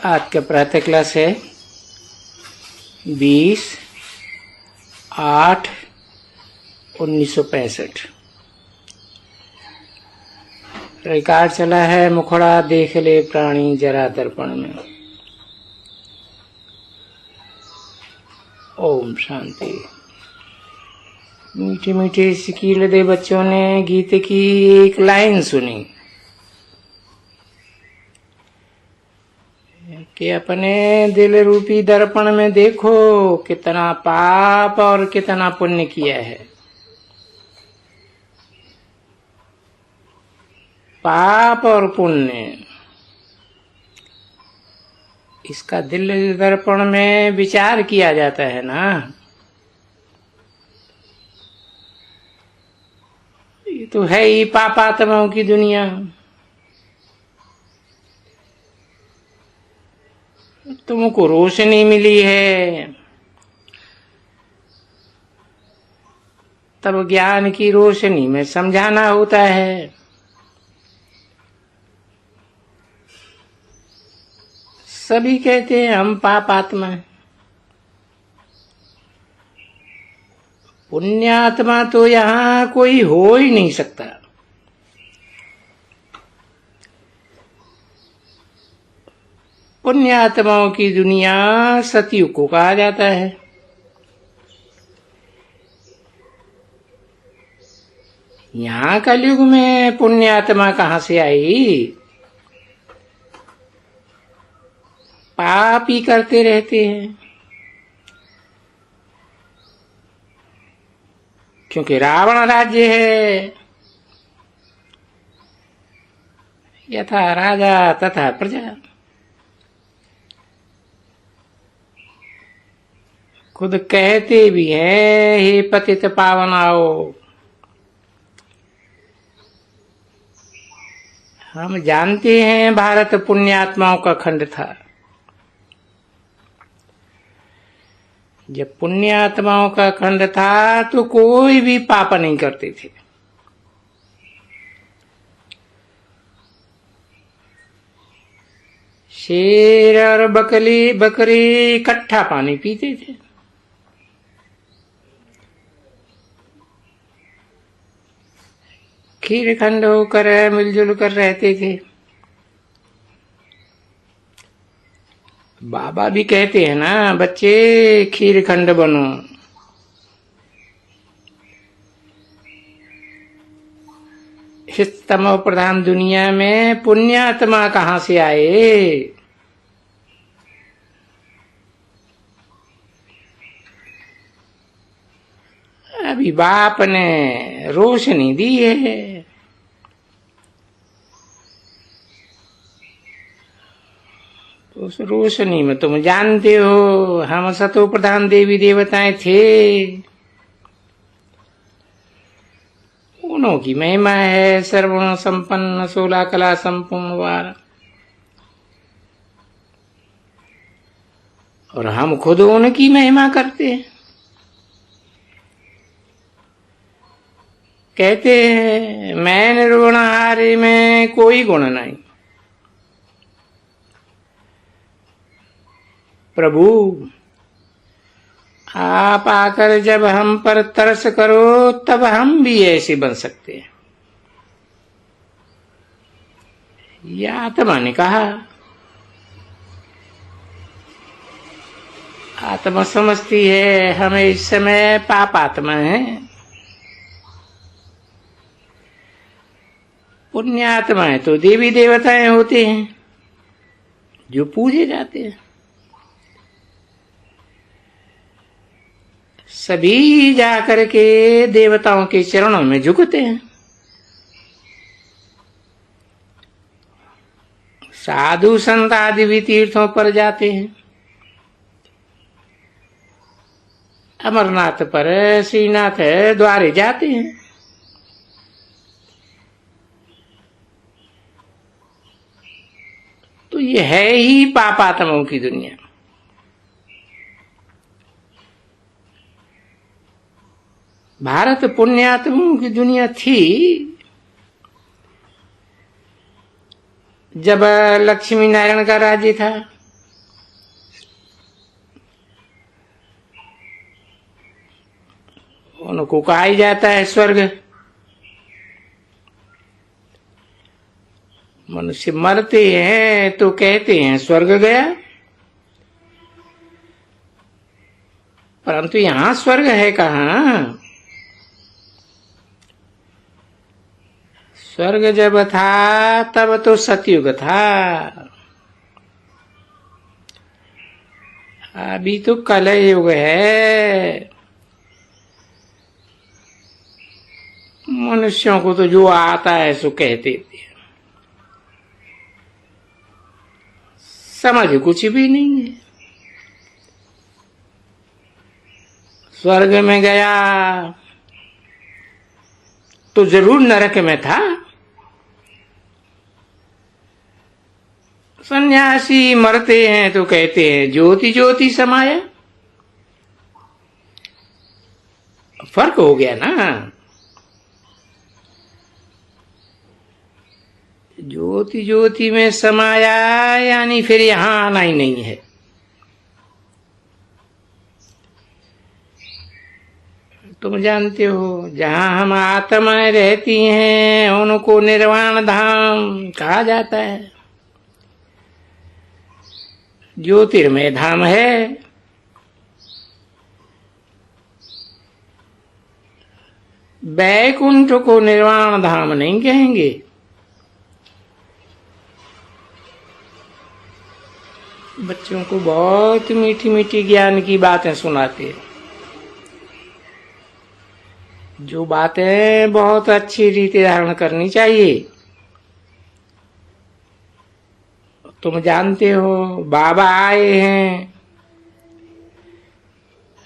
आज का प्रातः क्लास है 20/8/1965। रिकॉर्ड चला है मुखड़ा देख ले प्राणी जरा दर्पण में। ओम शांति। मीठे मीठे सिकील दे बच्चों ने गीत की एक लाइन सुनी कि अपने दिल रूपी दर्पण में देखो कितना पाप और कितना पुण्य किया है। पाप और पुण्य इसका दिल दर्पण में विचार किया जाता है ना। ये तो है ही पापात्माओं की दुनिया। तुमको रोशनी मिली है तब ज्ञान की रोशनी में समझाना होता है। सभी कहते हैं हम पापात्मा हैं। पुण्यात्मा तो यहाँ कोई हो ही नहीं सकता। पुण्यात्माओं की दुनिया सतयुग को कहा जाता है। यहाँ कलयुग में पुण्यात्मा कहाँ से आई? पाप ही करते रहते हैं। क्योंकि रावण राज्य है। यथा राजा तथा प्रजा। खुद कहते भी हैं हे पतित पावन आओ। हम जानते हैं भारत पुण्यात्माओं का खंड था। जब पुण्यात्माओं का खंड था तो कोई भी पाप नहीं करते थे। शेर और बकरी इकट्ठा पानी पीते थे। खीर खंड होकर मिलजुल कर रहते थे। बाबा भी कहते हैं ना बच्चे खीर खंड बनो। इस तमो प्रधान दुनिया में पुण्यात्मा कहाँ से आए? अभी बाप ने रोशनी दी है। उस रोशनी में तुम जानते हो हम सतो प्रधान देवी देवताएं थे। उन्हों की महिमा है सर्वगुण संपन्न 16 कला संपूर्ण वार। और हम खुद उनकी महिमा करते हैं। कहते हैं मैं निर्गुणहारी में कोई गुण नहीं। प्रभु आप आकर जब हम पर तरस करो तब हम भी ऐसे बन सकते हैं। यह आत्मा ने कहा। आत्मा समझती है हम इस समय पाप आत्मा हैं। पुण्य आत्माएं तो देवी देवताएं होते हैं जो पूजे जाते हैं। सभी जाकर के देवताओं के चरणों में झुकते हैं। साधु संत आदि भी तीर्थों पर जाते हैं। अमरनाथ पर श्रीनाथ द्वारे जाते हैं। तो ये है ही पापात्माओं की दुनिया। भारत पुण्यात्माओं की दुनिया थी जब लक्ष्मी नारायण का राज्य था। उनको कहा ही जाता है स्वर्ग। मनुष्य मरते हैं तो कहते हैं स्वर्ग गया, परंतु यहां स्वर्ग है कहाँ? स्वर्ग जब था तब तो सतयुग था, अभी तो कलयुग है। मनुष्यों को तो जो आता है सो कहते थे, समझ कुछ भी नहीं है। स्वर्ग में गया तो जरूर नरक में था। सन्यासी मरते हैं तो कहते हैं ज्योति ज्योति समाया। फर्क हो गया ना, ज्योति ज्योति में समाया यानी फिर यहां आना ही नहीं है। तुम जानते हो जहां हम आत्माएं रहती हैं उनको निर्वाण धाम कहा जाता है, ज्योतिर्मय धाम है। बैकुंठ को निर्वाण धाम नहीं कहेंगे। बच्चों को बहुत मीठी मीठी ज्ञान की बातें सुनाते हैं, जो बातें बहुत अच्छी रीति धारण करनी चाहिए। तुम जानते हो बाबा आए हैं,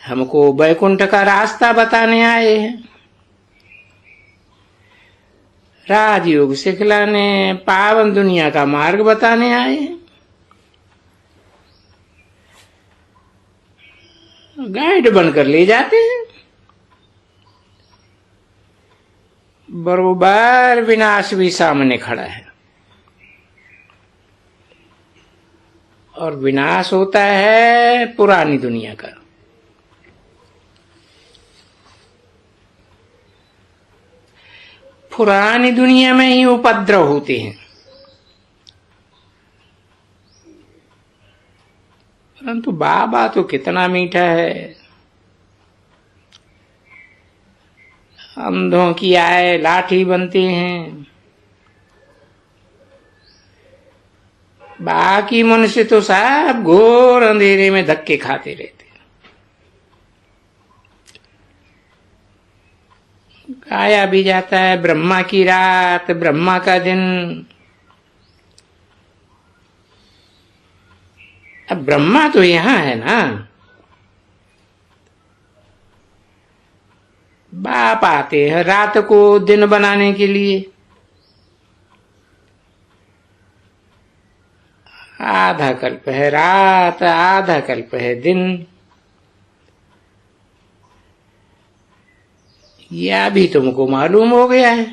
हमको बैकुंठ का रास्ता बताने आए हैं, राजयोग सिखलाने, पावन दुनिया का मार्ग बताने आए हैं। गाइड बनकर ले जाते हैं, बरोबर विनाश भी सामने खड़ा है। और विनाश होता है पुरानी दुनिया का। पुरानी दुनिया में ही उपद्रव होते हैं, परंतु बाबा तो कितना मीठा है। अंधों की आए लाठी बनते हैं, बाकी मनुष्य तो सब घोर अंधेरे में धक्के खाते रहते हैं। गाया भी जाता है ब्रह्मा की रात ब्रह्मा का दिन। अब ब्रह्मा तो यहां है ना, बाप आते हैं रात को दिन बनाने के लिए। आधा कल्प है रात, आधा कल्प है दिन। यह भी तुमको मालूम हो गया है।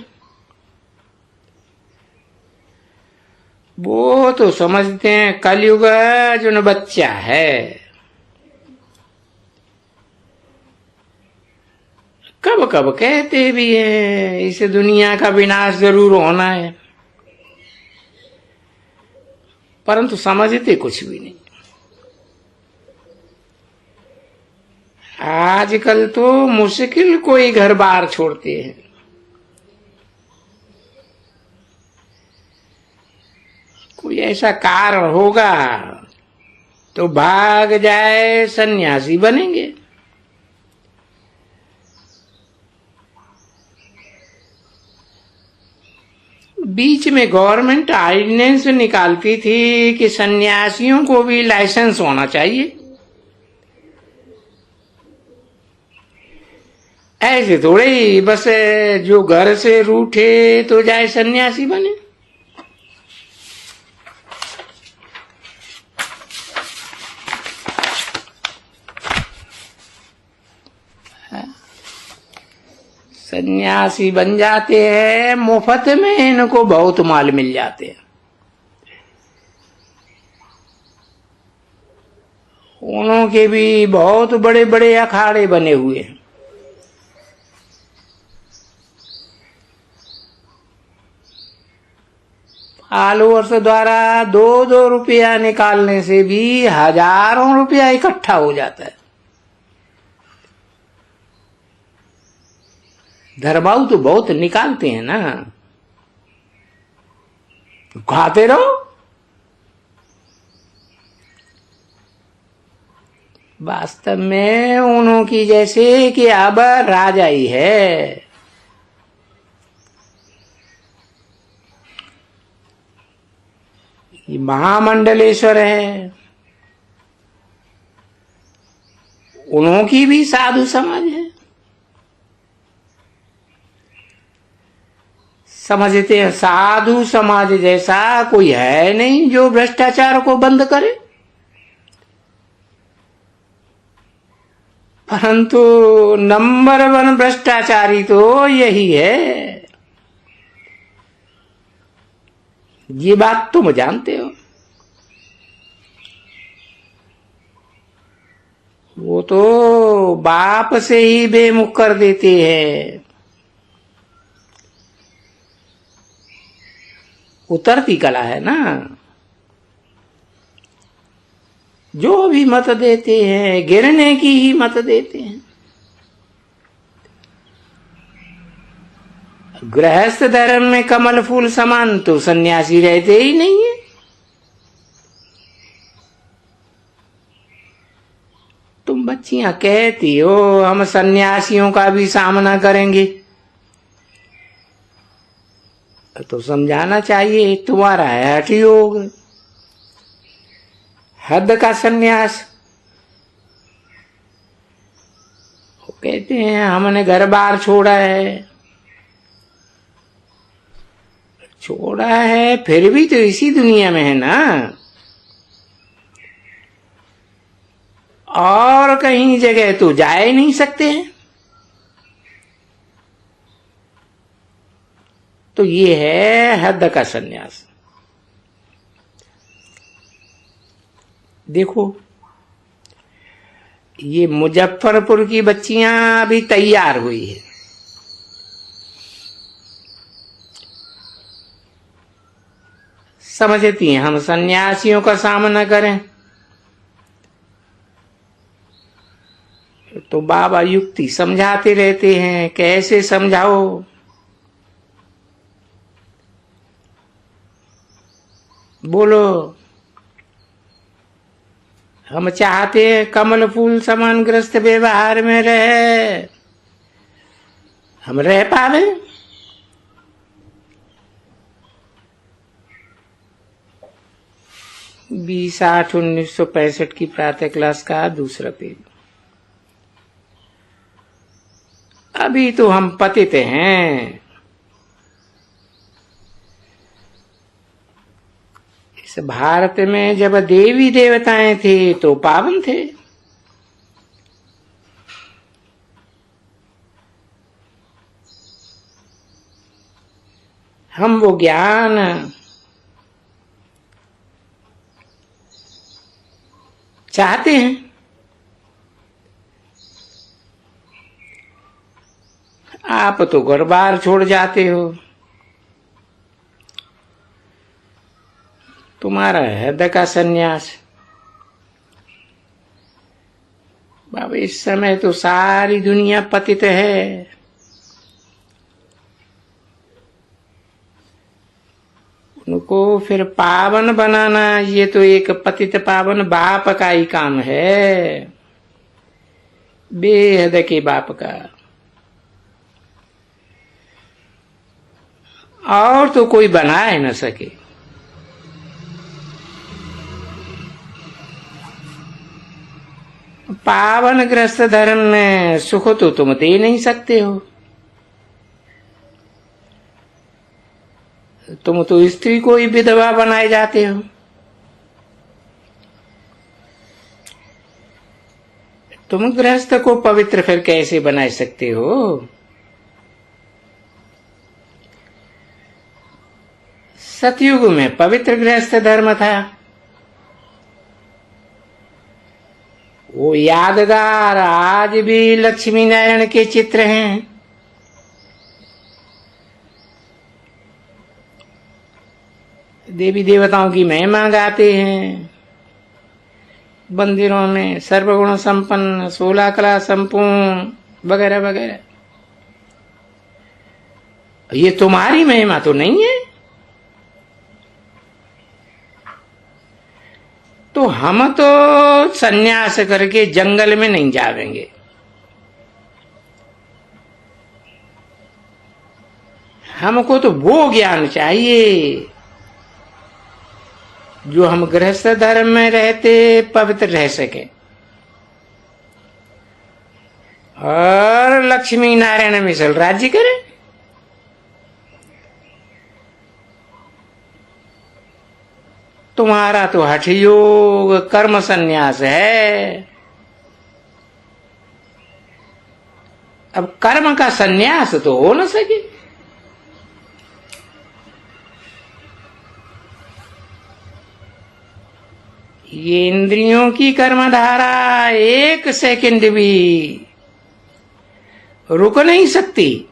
वो तो समझते हैं कलयुग जो बच्चा है, कब कब कहते भी है इस दुनिया का विनाश जरूर होना है, परंतु समझते कुछ भी नहीं। आजकल तो मुश्किल कोई घर बार छोड़ते हैं। कोई ऐसा कारण होगा तो भाग जाए सन्यासी बनेंगे। बीच में गवर्नमेंट ऑर्डिनेंस निकालती थी कि सन्यासियों को भी लाइसेंस होना चाहिए। ऐसे थोड़े ही बस जो घर से रूठे तो जाए सन्यासी बने। सन्यासी बन जाते हैं, मुफ्त में इनको बहुत माल मिल जाते हैं। उनके भी बहुत बड़े बड़े अखाड़े बने हुए हैं। फॉलोअर्स द्वारा 2-2 रुपया निकालने से भी हजारों रुपया इकट्ठा हो जाता है। धर्माऊ तो बहुत निकालते हैं ना, खाते रहो। वास्तव में उन्हों की जैसे कि अब राजा ही है। ये महामंडलेश्वर है, उन्हों की भी साधु समाज है। समझते हैं साधु समाज जैसा कोई है नहीं जो भ्रष्टाचार को बंद करे, परंतु नंबर 1 भ्रष्टाचारी तो यही है। ये बात तुम जानते हो। वो तो बाप से ही बेमुख कर देते हैं। उतरती कला है ना, जो भी मत देते हैं गिरने की ही मत देते हैं। गृहस्थ धर्म में कमल फूल समान तो सन्यासी रहते ही नहीं है। तुम बच्चियां कहती हो हम सन्यासियों का भी सामना करेंगे, तो समझाना चाहिए तुम्हारा है हठ योग, हद का सन्यास। वो कहते हैं हमने घर बार छोड़ा है, छोड़ा है फिर भी तो इसी दुनिया में है ना, और कहीं जगह तो जा ही नहीं सकते हैं। तो ये है हद का सन्यास। देखो ये मुजफ्फरपुर की बच्चियां अभी तैयार हुई है, समझती हैं हम सन्यासियों का सामना करें, तो बाबा युक्ति समझाते रहते हैं। कैसे समझाओ? बोलो। हम चाहते हैं कमल फूल समान ग्रस्त व्यवहार में रहे, हम रह पावे? 20/8/1965 की प्रातः क्लास का दूसरा पेज। अभी तो हम पतित हैं। इस भारत में जब देवी देवताएं थे तो पावन थे, हम वो ज्ञान चाहते हैं। आप तो घर बार छोड़ जाते हो, तुम्हारा हृदय का सन्यास। बाबा इस समय तो सारी दुनिया पतित है, उनको फिर पावन बनाना ये तो एक पतित पावन बाप का ही काम है, बेहद के बाप का। और तो कोई बना ही न सके। पावन ग्रस्त धर्म में सुख तो तुम दे नहीं सकते हो। तुम तो स्त्री को ही विधवा बनाए जाते हो। तुम गृहस्थ को पवित्र फिर कैसे बना सकते हो? सतयुग में पवित्र गृहस्थ धर्म था, वो यादगार आज भी लक्ष्मी नारायण के चित्र हैं। देवी देवताओं की महिमा गाते हैं मंदिरों में, सर्वगुण संपन्न, 16 कला संपूर्ण वगैरह वगैरह। ये तुम्हारी महिमा तो नहीं है। तो हम तो सन्यास करके जंगल में नहीं जावेंगे। हमको तो वो ज्ञान चाहिए जो हम गृहस्थ धर्म में रहते पवित्र रह सके और लक्ष्मी नारायण मिसल राज्य करे। तुम्हारा तो हठ योग कर्म संन्यास है। अब कर्म का संन्यास तो हो न सके। ये इंद्रियों की कर्मधारा एक सेकंड भी रुक नहीं सकती।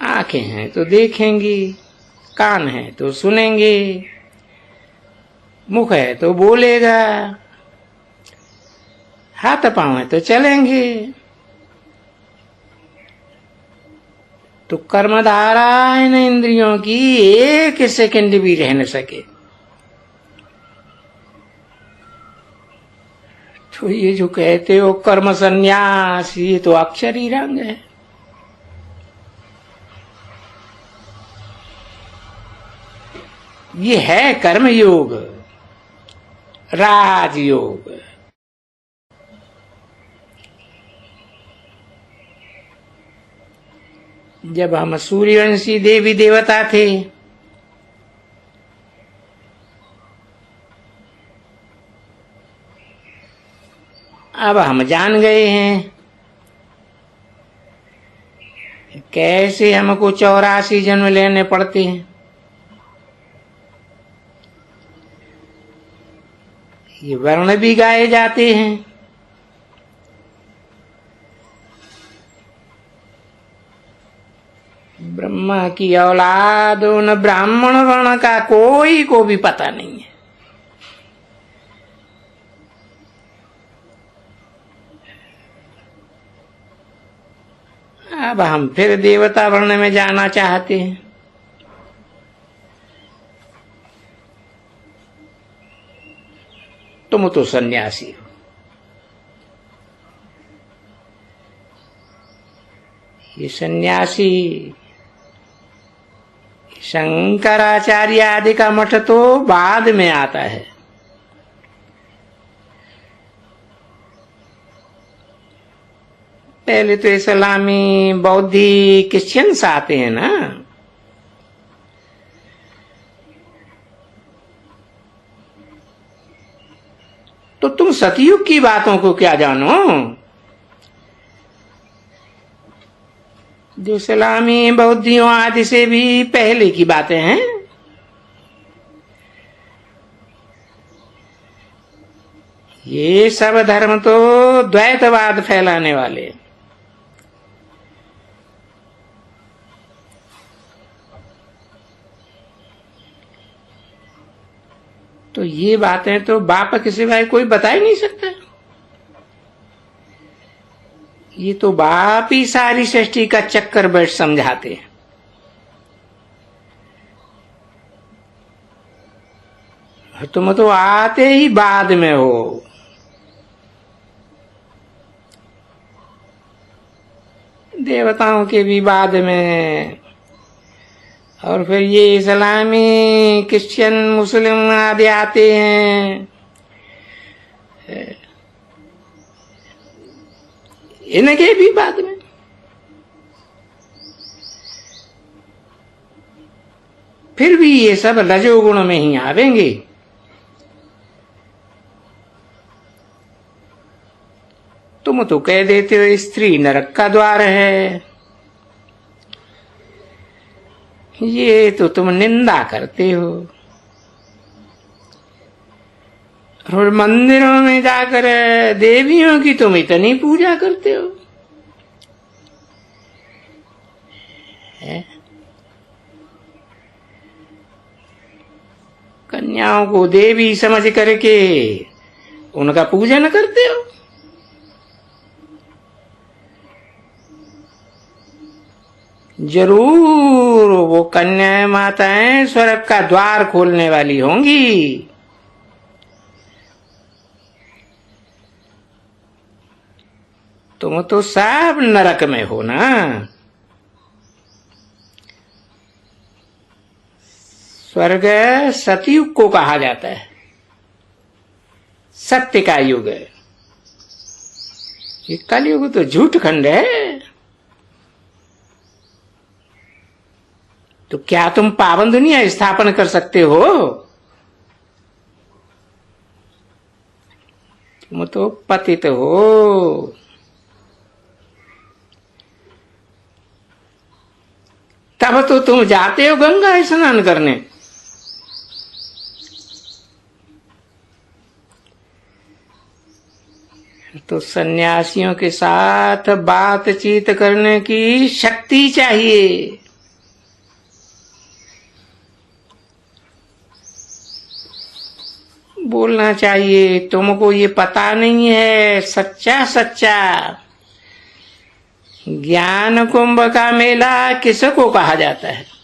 आंखें हैं तो देखेंगी, कान है तो सुनेंगे, मुख है तो बोलेगा, हाथ पांव है तो चलेंगे। तो कर्मधारा इन इंद्रियों की एक सेकंड भी रह न सके। तो ये जो कहते हो कर्म संन्यास, ये तो अक्षर ही रंग है। ये है कर्मयोग, राजयोग। जब हम सूर्यवंशी देवी देवता थे, अब हम जान गए हैं कैसे हमको 84 जन्म लेने पड़ते हैं। ये वर्ण भी गाए जाते हैं। ब्रह्मा की औलाद न ब्राह्मण वर्ण का कोई को भी पता नहीं है। अब हम फिर देवता वर्ण में जाना चाहते हैं। तुम तो सन्यासी हो। ये सन्यासी शंकराचार्य आदि का मठ तो बाद में आता है। पहले तो इस्लामी, बौद्धि, क्रिश्चियंस आते हैं ना। तो तुम सतयुग की बातों को क्या जानो? जो इस्लामी, बौद्धियों आदि से भी पहले की बातें हैं। ये सब धर्म तो द्वैतवाद फैलाने वाले। तो ये बातें तो बाप के सिवाय कोई बता ही नहीं सकता। ये तो बाप ही सारी सृष्टि का चक्कर बैठ समझाते हैं। तुम तो आते ही बाद में हो। देवताओं के भी बाद में, और फिर ये इस्लामी, क्रिश्चियन, मुस्लिम आदि आते हैं। इनके भी बाद में। फिर भी ये सब रजोगुण में ही आवेंगे। तुम तो कह देते हो स्त्री नरक का द्वार है। ये तो तुम निंदा करते हो। और मंदिरों में जाकर देवियों की तुम इतनी पूजा करते हो। कन्याओं को देवी समझ करके उनका पूजन करते हो। जरूर वो कन्या माताएं स्वर्ग का द्वार खोलने वाली होंगी। तुम तो सब नरक में हो ना। स्वर्ग सतयुग को कहा जाता है, सत्य का युग है। ये कलयुग तो झूठ खंड है। तो क्या तुम पावन दुनिया स्थापन कर सकते हो? तुम तो पतित हो। तब तो तुम जाते हो गंगा स्नान करने। तो सन्यासियों के साथ बातचीत करने की शक्ति चाहिए। बोलना चाहिए, तुमको ये पता नहीं है सच्चा सच्चा ज्ञान कुंभ का मेला किसको कहा जाता है।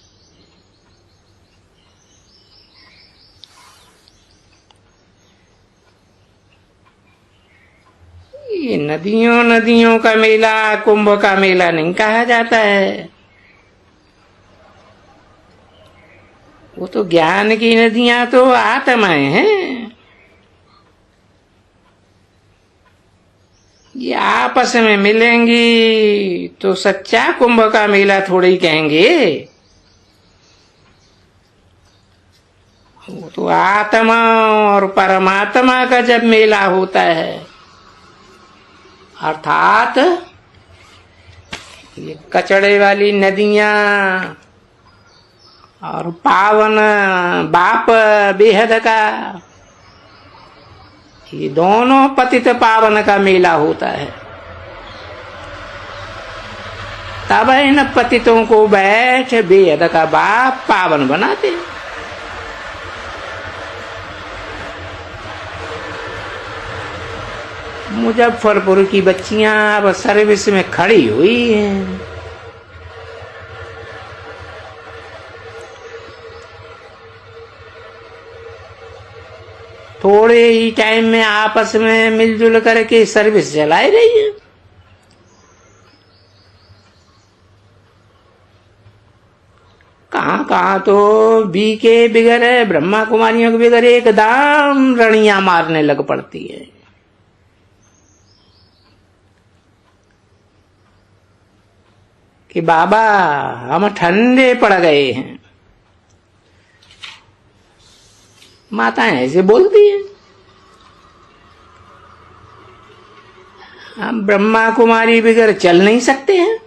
ये नदियों नदियों का मेला कुंभ का मेला नहीं कहा जाता है। वो तो ज्ञान की नदियां तो आत्माएं हैं। ये आपस में मिलेंगी तो सच्चा कुंभ का मेला थोड़ा ही कहेंगे। वो तो आत्मा और परमात्मा का जब मेला होता है, अर्थात ये कचड़े वाली नदियां और पावन बाप बेहद का, ये दोनों पतित पावन का मेला होता है। तब इन पतितों को बैठ बेहद का बाप पावन बनाते। मुजफ्फरपुर की बच्चियां अब सर्विस में खड़ी हुई हैं। थोड़े ही टाइम में आपस में मिलजुल करके सर्विस चलाई रही है। कहां कहां तो बीके बिगड़ ब्रह्मा कुमारियों के बिगड़ एकदम रणियां मारने लग पड़ती है। कि बाबा हम ठंडे पड़ गए हैं। माताएं ऐसे बोलती हैं। हम ब्रह्मा कुमारी बगैर चल नहीं सकते हैं।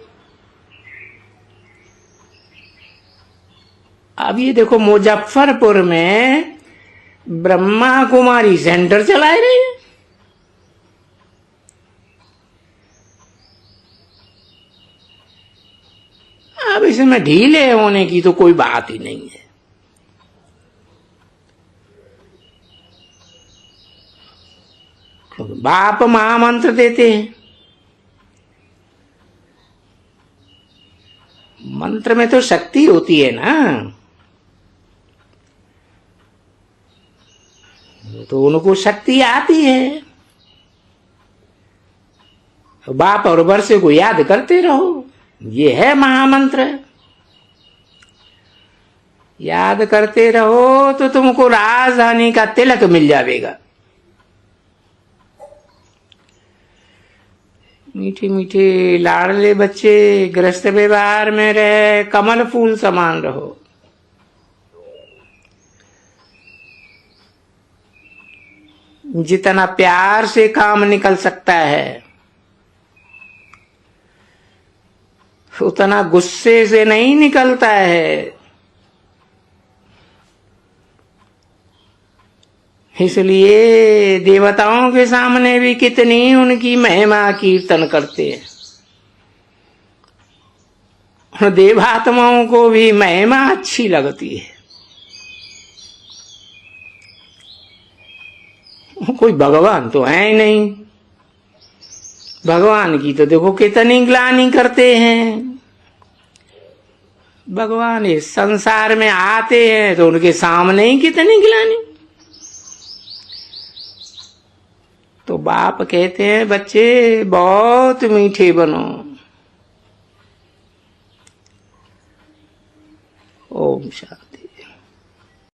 अब ये देखो मुजफ्फरपुर में ब्रह्मा कुमारी सेंटर चलाए रहे हैं। अब इसमें ढीले होने की तो कोई बात ही नहीं है। बाप महामंत्र देते हैं। मंत्र में तो शक्ति होती है ना, तो उनको शक्ति आती है। बाप और वर्षे को याद करते रहो, ये है महामंत्र। याद करते रहो तो तुमको राजधानी का तिलक मिल जाएगा। मीठे मीठे लाडले बच्चे गृहस्थ व्यवहार में रहे, कमल फूल समान रहो। जितना प्यार से काम निकल सकता है उतना गुस्से से नहीं निकलता है। इसलिए देवताओं के सामने भी कितनी उनकी महिमा कीर्तन करते हैं। देवात्माओं को भी महिमा अच्छी लगती है। कोई भगवान तो है ही नहीं। भगवान की तो देखो कितनी ग्लानि करते हैं। भगवान इस संसार में आते हैं तो उनके सामने ही कितनी ग्लानि। तो बाप कहते हैं बच्चे बहुत मीठे बनो। ओम शांति।